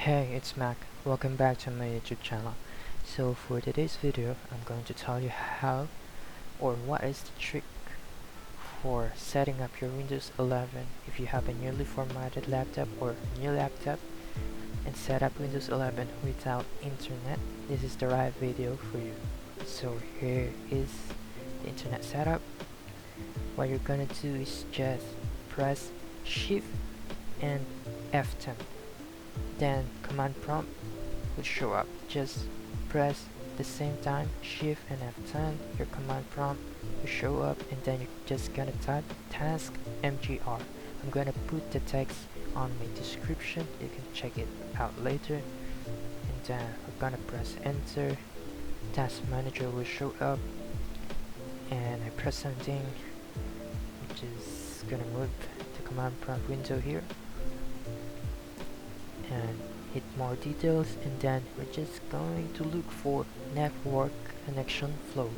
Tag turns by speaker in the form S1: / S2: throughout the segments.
S1: Hey, it's Mac. Welcome back to my YouTube channel. So for today's video, I'm going to tell you how or what is the trick for setting up your Windows 11 if you have a newly formatted laptop or new laptop and set up Windows 11 without internet. This is the right video for you. So here is the internet setup. What you're gonna do is just press Shift and F10. Then command prompt will show up. Just press the same time Shift and F10, your command prompt will show up, and then you're just gonna type taskmgr. I'm gonna put the text on my description, you can check it out later. And then we're gonna press enter, task manager will show up, and I press something which is gonna move the command prompt window here and hit more details, and then we're just going to look for network connection flow.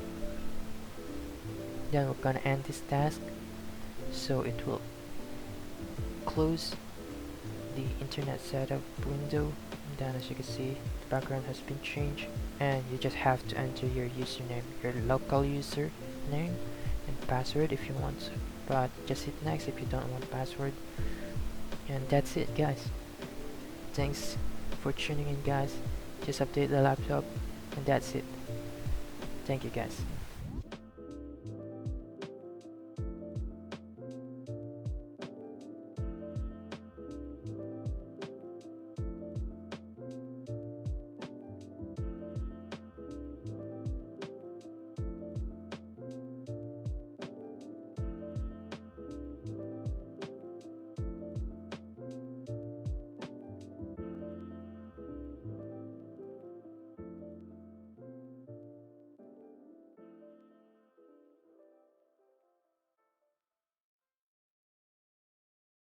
S1: Then we're gonna end this task, so it will close the internet setup window. And then as you can see, the background has been changed, and you just have to enter your username, your local username and password if you want to, but just hit next if you don't want password. And that's it, guys. Thanks for tuning in, guys. Just update the laptop and that's it. Thank you, guys.